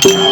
Thank you.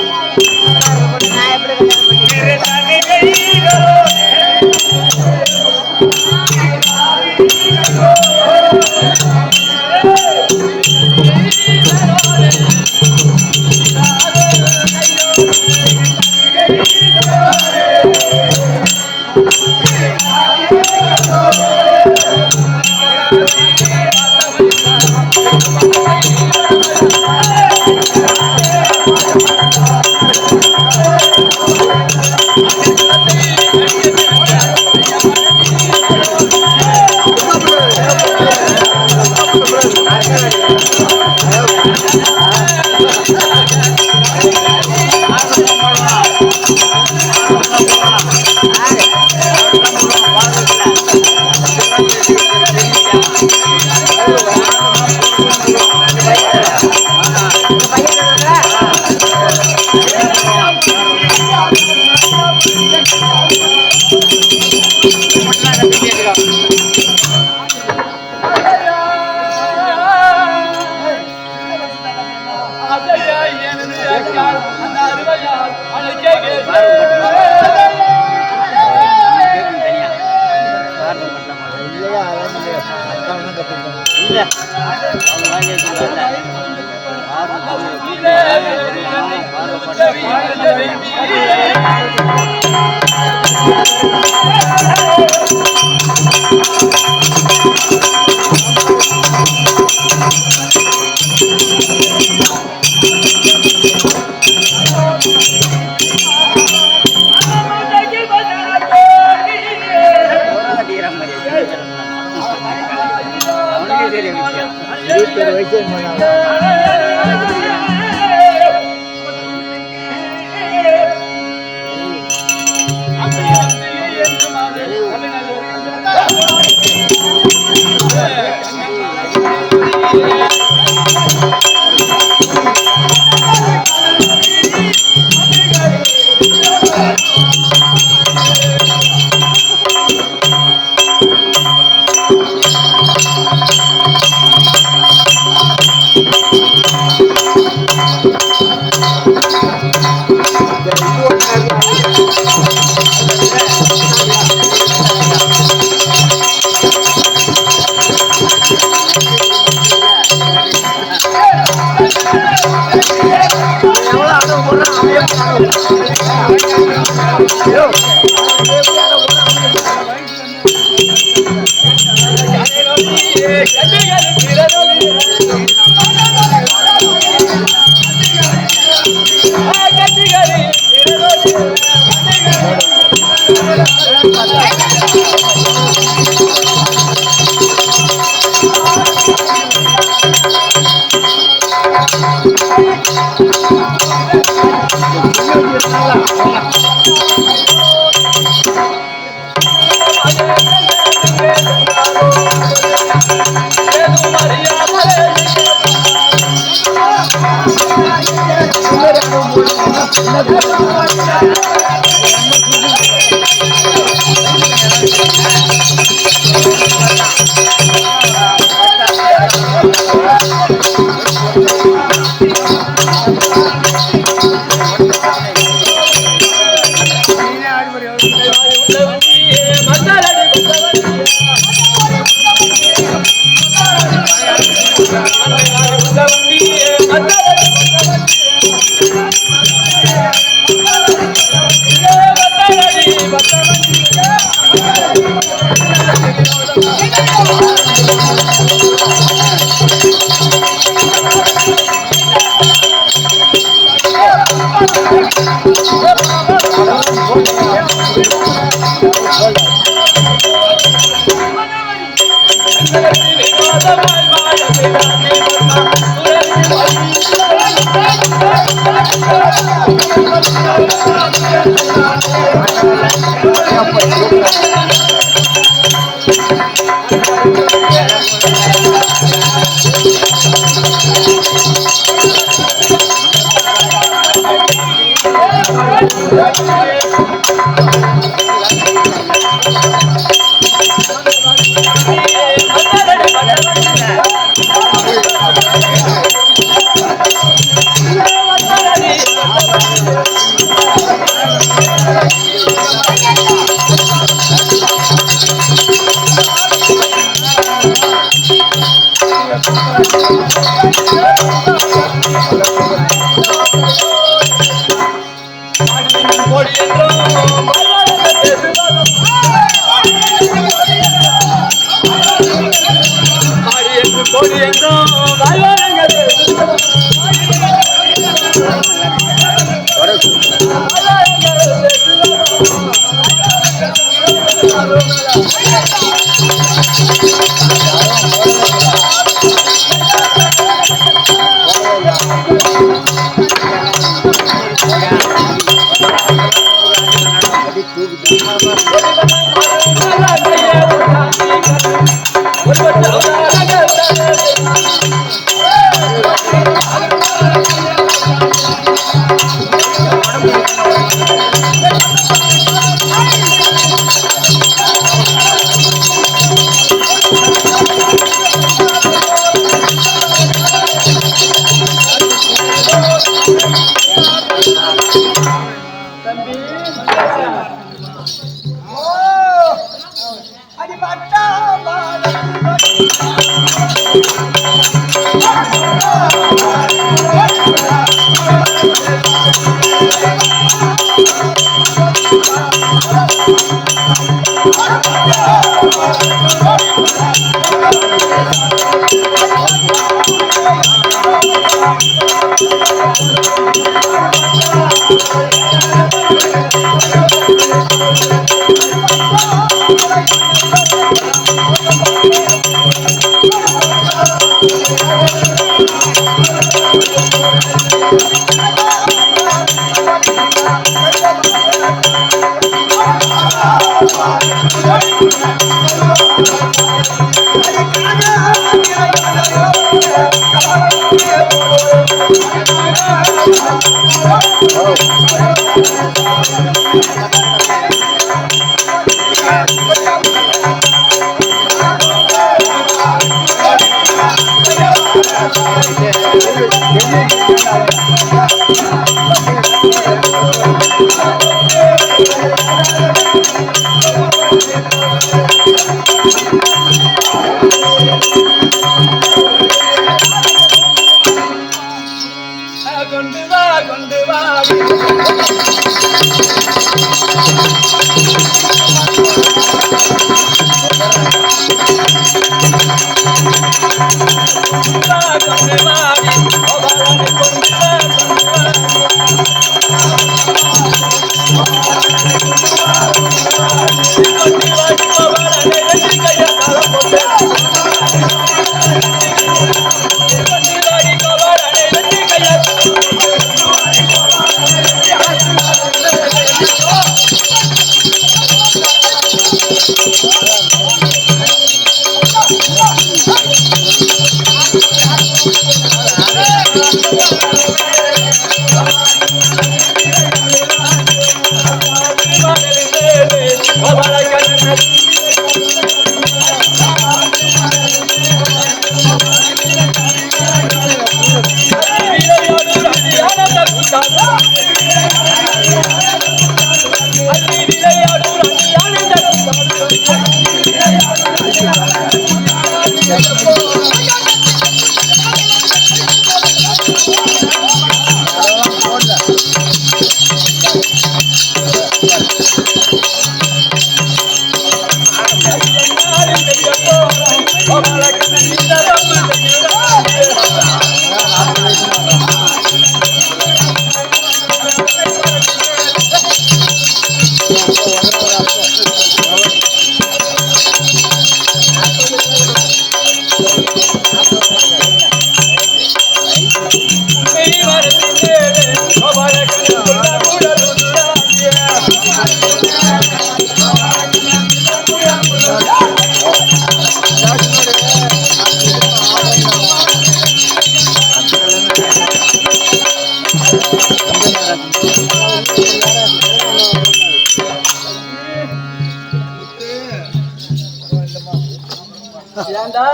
நல்லா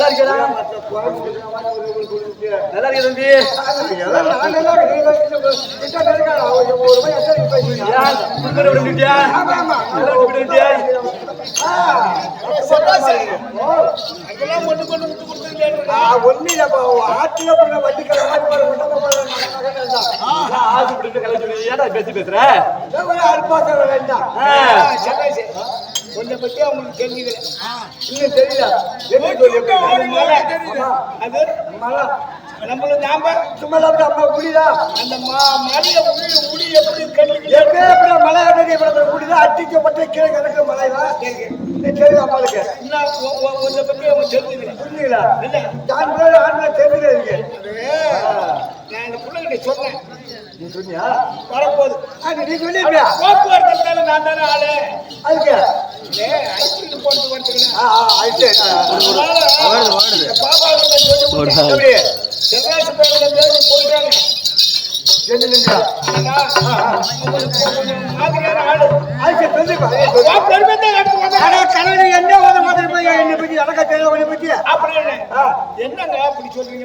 இருக்கா? நல்லா இருக்கு தம்பி. பேசுற உன்னை பத்தி அவங்களுக்கு தெரிஞ்சுக்கல. இன்னும் தெரியல. அது மழை நம்மள நாம சும்மா அம்மா முடியுதா? அந்த மழைய முடி எப்படி எப்படி மழை முடியுதா? அட்டிக்கப்பட்ட கீழே கிடக்கு மழைவா தெரியுது அம்மாளுக்கு. உன்னை பத்தி அவங்க தெரிஞ்சுக்கல. புரிஞ்சுங்களா? ஆண்களை தெரிஞ்சுக்க இருக்கு. நான் இந்த பிள்ளைகிட்ட சொன்னேன். நீ சொன்னியா? வரப்போகுது. நீ சொல்லியா? போக்குவரத்து தானே நான் தானே ஆளு. அதுக்கு ஐஸ்கிரீம் போட்டு வரத்துக்கு செவ்வாய்க்கு போயிட்டாங்க. என்னங்க அப்படி சொல்றீங்க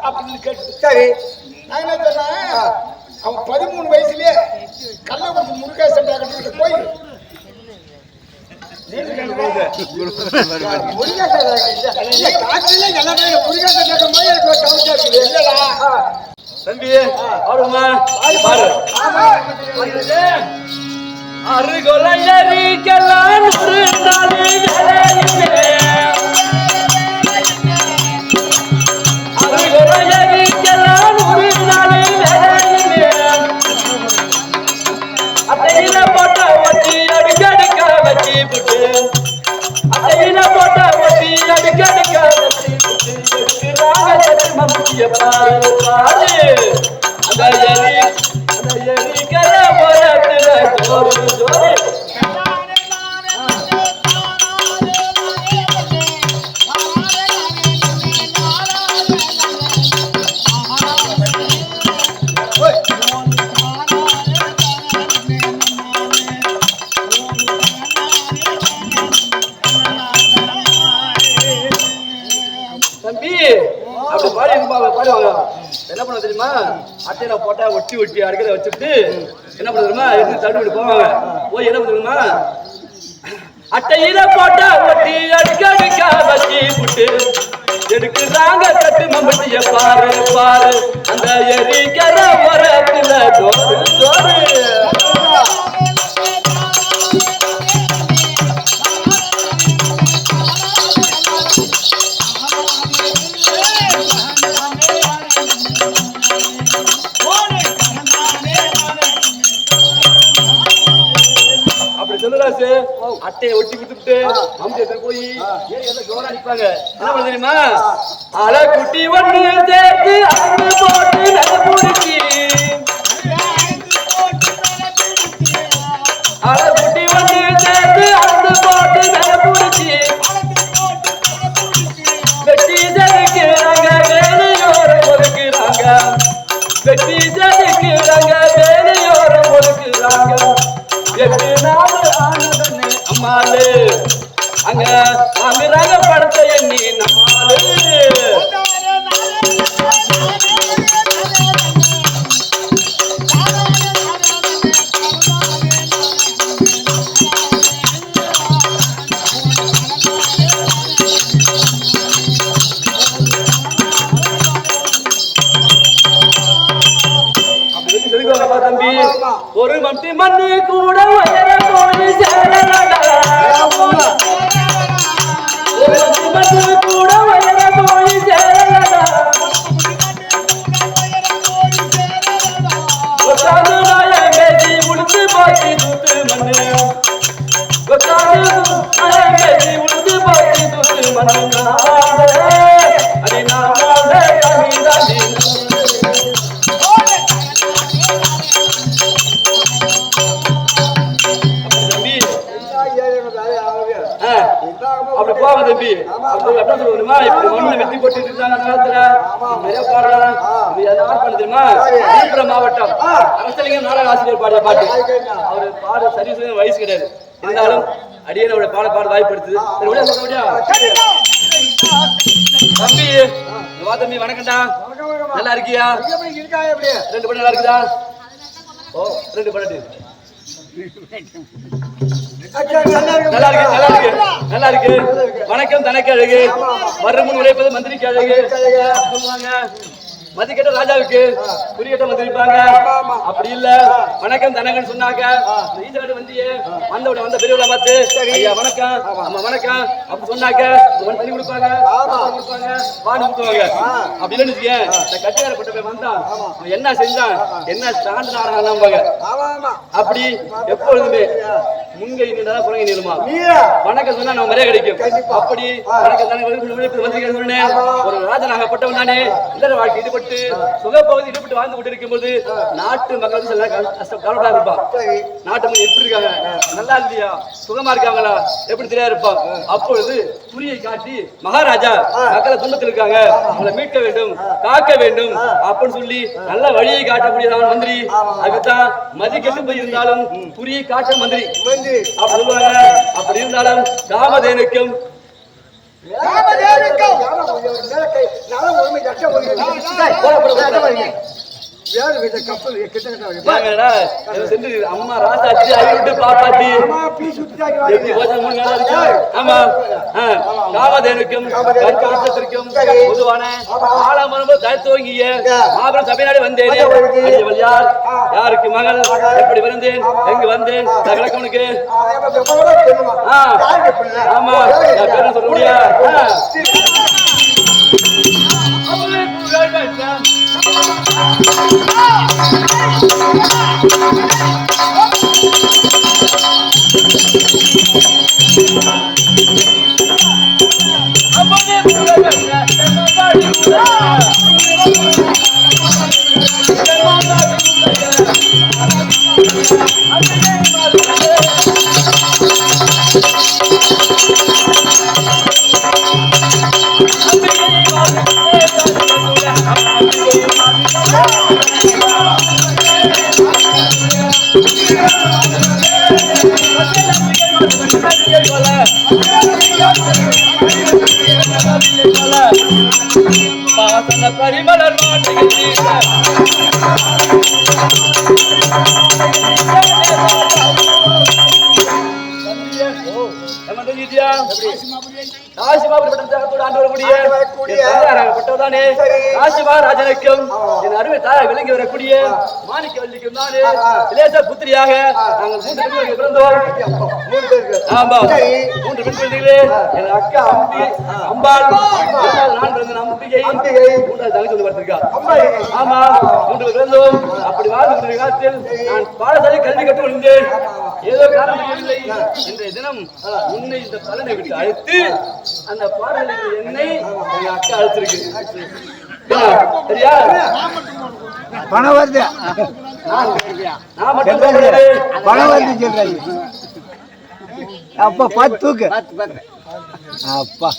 அப்படின்னு கேட்டு சரி நான் என்ன சொன்னேன், அவன் 13 வயசுலயே கள்ளக்குறிச்சி முருகேசன் போய் தம்பி ஆடுமா பாரு. அருகொலையறிக்கலாம் ஒரு நாள் அருகொலையறிக்கலாம் ஒரு நாள் அத்தையில போட்ட ஒட்டி அடிக்கடிக்க வச்சு விட்டு அத்தையில போட்ட ஒட்டி அடிக்கடிக்க வச்சு விட்டு மம்மிய பாரு பாரு அந்த எரிக்கிற மரத்துல ஜோறு ஜோறு. தம்பி அப்படி பாடி பாடுவாங்க. என்ன பண்ண தெரியுமா? அட்டையில போட்டா ஒட்டி ஒட்டி அடிக்கிறத வச்சுட்டு என்ன பண்ண தெரியுமா? எடுத்து தடுத்து போவாங்க. போய் என்ன பண்ண தெரியுமா? அட்டையில போட்டா ஒட்டி அடிக்க வச்சு விட்டு எடுக்கிறாங்க கட்டு மம்பட்டிய பாரு பாரு அந்த எரிக்கிற மரத்துல ஜோறு ஜோறு. அட்டையை ஒட்டி கொடுத்துட்டு அம்மா போய் ஜோரா அடிப்பாங்க. என்ன பண்ண தெரியுமா? அலை குட்டி ஒண்ணு சேர்த்து அங்கு போட்டு நடப்புடுச்சு. அலை குட்டி ஒண்ணு சேர்த்து அங்கு போட்டு நடப்புடுச்சு. வெட்டி செதுக்கிறாங்க வேலையோரம் ஒதுக்குறாங்க. வெட்டி செதுக்கிறாங்க வேலையோரம் ஒதுக்குறாங்க. 8 நாள் ஆனதனே அம்மாளு அங்க வாங்குறாங்க படத்தை எண்ணி நம்மாளு. தம்பி ஒரு மட்டி மண்ணு கூட உயர போய் சேரலடா. ஒரு மட்டி மண்ணு கூட உயர போய் சேரலடா. ஒட்டாது நாய மேதி உளுந்து போச்சு தூத்து மண்ணு. ஒட்டாது நாய மேதி உளுந்து போச்சு தூத்து மண்ணு. அடி நாமாவே கவிதாடி அப்படி போவாங்க தம்பி. அப்படி என்ன சொல்லுமா? இப்படி மண்ணை வெட்டி போட்டு இருக்காங்க காலத்துல நிறைய பாடலாம். யார் பண்ண தெரியுமா? விழுப்புரம் மாவட்டம் அரசலிங்கம் நாடக ஆசிரியர் பாடிய பாட்டு. அவரு பாட சரி வயசு கிடையாது. இருந்தாலும் அடியே பாட வாய்ப்பு எடுத்தது. தம்பி வா தம்பி, வணக்கம்டா. நல்லா இருக்கியா? ரெண்டு பண்ண நல்லா இருக்குதா? ஓ, ரெண்டு பண்ணு. நல்லா இருக்கு, நல்லா இருக்கு, நல்லா இருக்கு. வணக்கம் தனக்கு அழகு, மறுமுன் உழைப்பது மந்திரிக்கு அழகு சொல்லுவாங்க. மதிக்கட்ட ராஜாவுக்கு குறியட்ட மந்திரிப்பாங்க. அப்படி இல்ல, வணக்கம் தனகன்னு சொன்னாங்க. ஈஜாடு வந்தியே வந்த பெரியவளை பார்த்து ஐயா வணக்கம், அம்மா வணக்கம் அப்படி சொன்னாக்க தண்ணி கொடுப்பாங்க, வாடி கொடுத்துவாங்க. அப்படி இல்லைன்னு வச்சுக்கேன், கட்டியார கொட்ட போய் வந்தான், என்ன செஞ்சான், என்ன ஸ்டாண்ட் நாடகம்பாங்க. அப்படி எப்பொழுதுமே முங்கை நீண்டா புறங்கை நீளுமா. வணக்கம் சொன்னா நம்ம மரியாதை கிடைக்கும். அப்படி வணக்கம் தனக்கு ஒரு ராஜனாகப்பட்டவன் தானே இல்லற வாழ்க்கை ஈடுபட்டு சுகப்பகுதி ஈடுபட்டு வாழ்ந்து கொண்டு இருக்கும் போது நாட்டு மக்களுக்கு சில கஷ்டம் கவலைப்படாம இருப்பான். நாட்டு மக்கள் எப்படி இருக்காங்க, நல்லா இல்லையா, சுகமா இருக்காங்களா, எப்படி தெரியாது இருப்பான். அப்பொழுது குறியை காட்டி மகாராஜா மக்களை துன்பத்தில் இருக்காங்க, அவங்களை மீட்க வேண்டும், காக்க வேண்டும் அப்படின்னு சொல்லி நல்ல வழியை காட்டக்கூடியதான் மந்திரி. அதுதான் மதிக்கெட்டு போய் இருந்தாலும் குறியை காட்ட மந்திரி அப்படி சொல்லுவாங்க. அப்படி இருந்தாலும் காமதேனுக்கும் அம்மா ராசாச்சி ஐட்டு பாப்பாத்தி காமதேனுக்கும் கர்க்கத்திற்கும் பொதுவான ஆலமரபு தத்துவங்கிய மாபெரும் சபைநாடு வந்தேன். யார் யாருக்கு மகள், எப்படி வந்தேன், எங்கு வந்தேன், விளக்கவனுக்கு ஆமா பேர் சொல்ல முடியா. பரிமலர் ராஜனுக்கும் என் அருமை தாய் விளங்கி வரக்கூடிய மாணிக்க வள்ளிக்கும் தானே இளைய புத்திரியாக நாங்கள் 3 பெண்கள் பிறந்தோம். ஆமா, 3 பெண் குழந்தைகளே. என் அக்கா அம்பாள், நான் பிறந்த அம்பிகை, 3வது தங்கச்சி வந்து பார்த்திருக்கா. ஆமா, 3 பிறந்தோம். அப்படி வாழ்ந்து காலத்தில் நான் பாடசாலை கல்வி கற்று வந்தேன். ஏதோ காரணம் இல்லை, இன்றைய தினம் உன்னை இந்த பலனை விட்டு அழைத்து அந்த பாடலை என்னை எங்க அக்கா அழைச்சிருக்கு. சரியா? பணம் வருது, நான் மட்டும் பணம் வருது சொல்றாங்க. அப்பா பார்த்து தூக்கு. அப்பா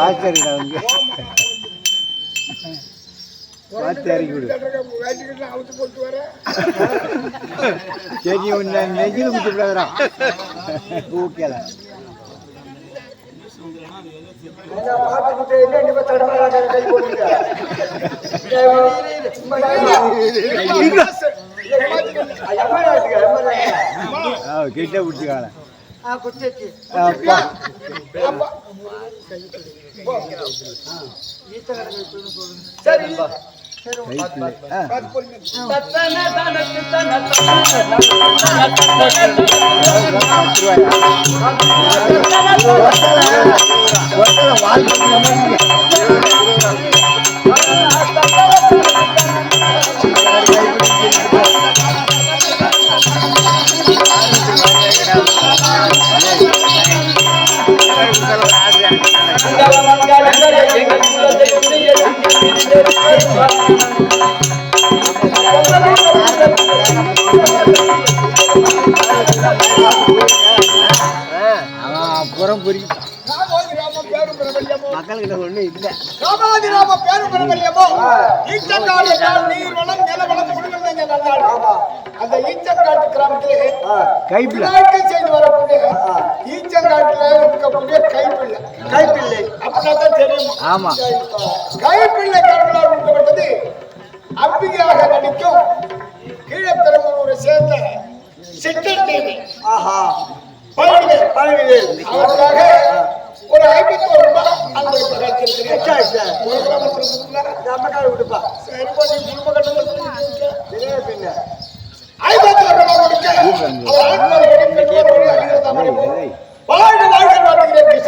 ஆச்சரியம் அவங்க பார்த்து இறக்கி விடு. சரி, நெஞ்சில் குத்து விடாதான் ஓகேல. கிட்ட பிடிச்சிக்கால. அப்பா அப்புறம் புரியும் மக்களுக்கு ஒண்ணு இல்ல. ராமாதிராம பேரு பிரபல்யமோ ஈச்சக்காடு நீர் வளம் நில வளம் குடிவெள்ளங்க நன்னாடு. அந்த ஈச்சங்காட்டு கிராமத்திலே கைப்பிள்ளை விநாயகர் செய்து வரக்கூடிய ஈச்சங்காட்டுல இருக்கக்கூடிய கைப்பிள்ளை அப்படின்னா தான் தெரியும். ஆமா கைப்பிள்ளை கருங்களால் உட்கப்பட்டது அம்பிகையாக நடிக்கும் கீழே பெரும்பலூரை சேர்ந்த சித்தர் தேவி பழனிவேல் அவருக்காக ஒரு 51 ரூபாய் அன்பளிப்பு கிடைச்சிருக்கிறேன். சரி, கொஞ்சம் குடும்ப கட்டணம் பின்ன 51 ரூபாய் கொடுக்க அவர் ஆத்மாவை வாழ்க வாழ்க வாழ்கிறேன்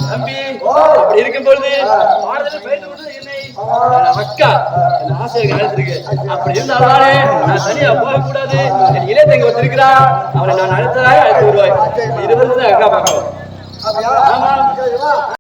தம்பி அப்படி இருக்கும் பொழுது பாடல பயிர்ந்து விட்டது என்னை அக்கா என் ஆசையை அழைத்திருக்கு. அப்படி இருந்தாலே நான் தனியா போக கூடாது. என் இளைய தங்கி வந்திருக்கிறா, அவனை நான் அடுத்ததாக அழைத்து வருவாய். 20 அக்கா பார்க்கலாம். ஆமா